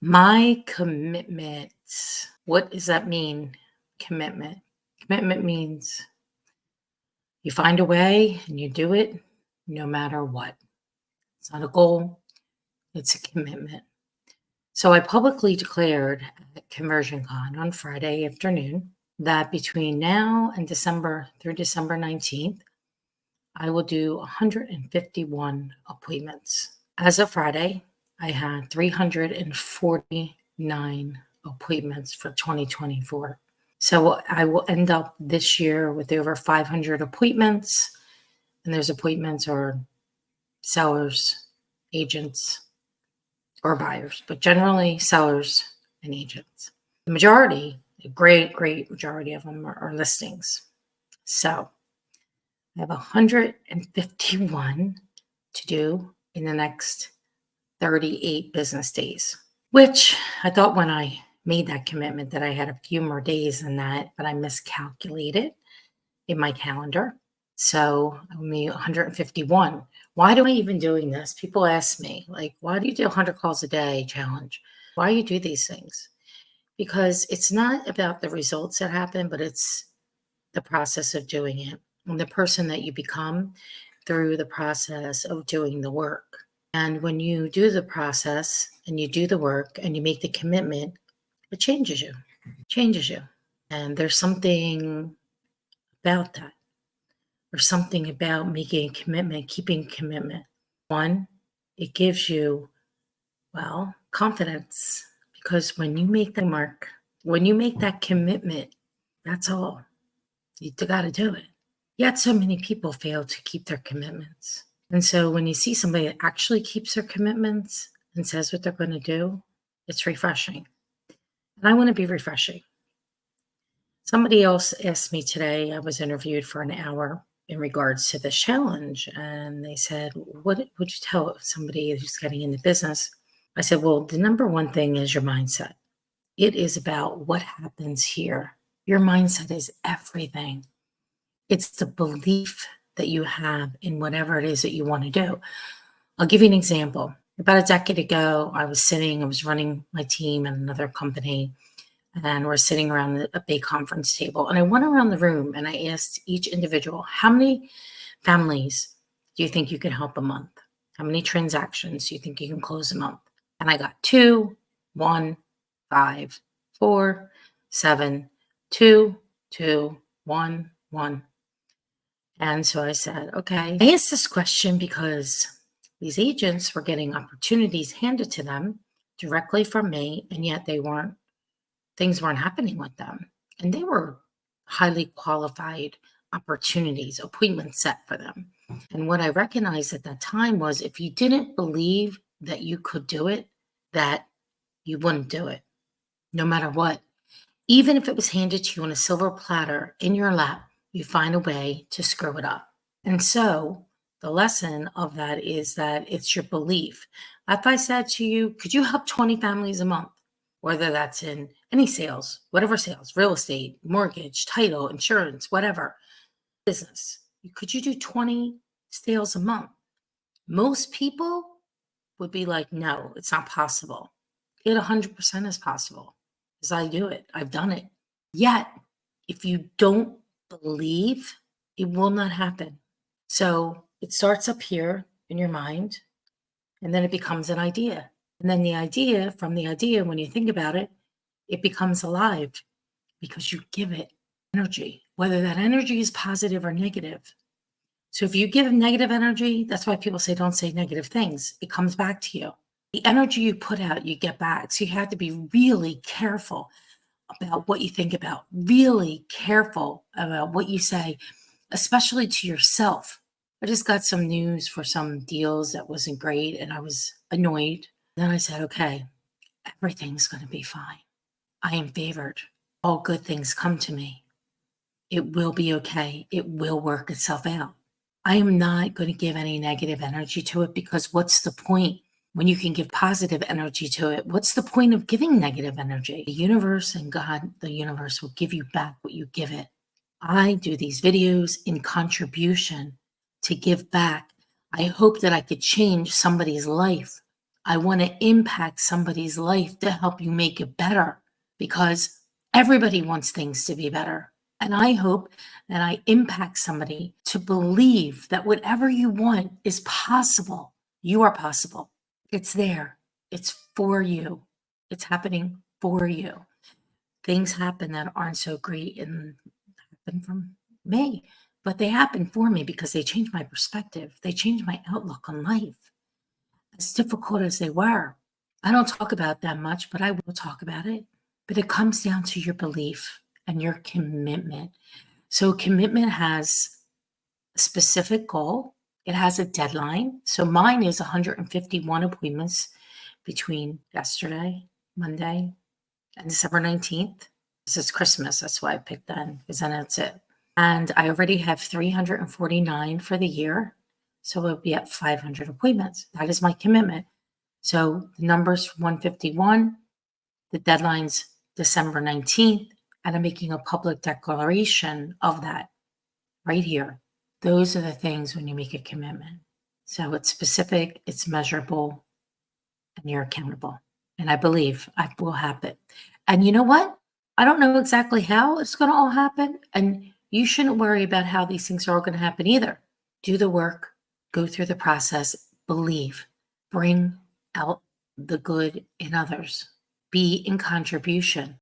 My commitment. What does that mean? Commitment. Commitment means you find a way and you do it no matter what. It's not a goal, it's a commitment. So I publicly declared at ConversionCon on Friday afternoon that between now and through December 19th, I will do 151 appointments. As of Friday, I had 349 appointments for 2024. So I will end up this year with over 500 appointments. And those appointments are sellers, agents, or buyers, but generally sellers and agents. The majority, a great majority of them are listings. So I have 151 to do in the next 38 business days, which I thought when I made that commitment that I had a few more days than that, but I miscalculated in my calendar. So only 151. Why do I even doing this? People ask me, like, why do you do 100 calls a day challenge? Why do you do these things? Because it's not about the results that happen, but it's the process of doing it and the person that you become through the process of doing the work. And when you do the process and you do the work and you make the commitment, it changes you, And there's something about that. There's something about making a commitment, keeping commitment. One, it gives you, confidence, because when you make the mark, when you make that commitment, that's all. You got to do it. Yet so many people fail to keep their commitments. And so when you see somebody that actually keeps their commitments and says what they're going to do, it's refreshing. And I want to be refreshing. Somebody else asked me today, I was interviewed for an hour in regards to this challenge. And they said, what would you tell somebody who's getting into business? I said, well, the number one thing is your mindset. It is about what happens here. Your mindset is everything. It's the belief that you have in whatever it is that you want to do. I'll give you an example. About a decade ago, I was running my team in another company, and we're sitting around a big conference table. And I went around the room and I asked each individual, how many families do you think you can help a month? How many transactions do you think you can close a month? And I got 2, 1, 5, 4, 7, 2, 2, 1, 1. And so I said, okay. I asked this question because these agents were getting opportunities handed to them directly from me, and yet things weren't happening with them. And they were highly qualified opportunities, appointments set for them. And what I recognized at that time was if you didn't believe that you could do it, that you wouldn't do it, no matter what. Even if it was handed to you on a silver platter in your lap, you find a way to screw it up. And so the lesson of that is that it's your belief. If I said to you, could you help 20 families a month? Whether that's in any sales, whatever sales, real estate, mortgage, title, insurance, whatever, business. Could you do 20 sales a month? Most people would be like, no, it's not possible. It 100% is possible because I do it. I've done it. Yet, if you don't believe, it will not happen. So it starts up here in your mind, and then it becomes an idea. And then from the idea, when you think about it, it becomes alive because you give it energy, whether that energy is positive or negative. So if you give negative energy, that's why people say don't say negative things. It comes back to you. The energy you put out, you get back. So you have to be really careful about what you think about, really careful about what you say, especially to yourself. I just got some news for some deals that wasn't great, and I was annoyed. Then I said, okay, everything's going to be fine. I am favored. All good things come to me. It will be okay. It will work itself out. I am not going to give any negative energy to it, because what's the point when you can give positive energy to it? What's the point of giving negative energy? The universe and God, the universe will give you back what you give it. I do these videos in contribution to give back. I hope that I could change somebody's life. I want to impact somebody's life to help you make it better because everybody wants things to be better. And I hope that I impact somebody to believe that whatever you want is possible. You are possible. It's there. It's for you. It's happening for you. Things happen that aren't so great and happen from me, but they happen for me because they changed my perspective. They changed my outlook on life. As difficult as they were, I don't talk about that much, but I will talk about it. But it comes down to your belief and your commitment. So commitment has a specific goal. It has a deadline. So mine is 151 appointments between yesterday, Monday, and December 19th. This is Christmas. That's why I picked then, because then that's it. And I already have 349 for the year. So we'll be at 500 appointments. That is my commitment. So the number's 151. The deadline's December 19th. And I'm making a public declaration of that right here. Those are the things when you make a commitment. So it's specific, it's measurable, and you're accountable. And I believe I will happen. And you know what? I don't know exactly how it's going to all happen. And you shouldn't worry about how these things are all going to happen either. Do the work, go through the process, believe, bring out the good in others, be in contribution.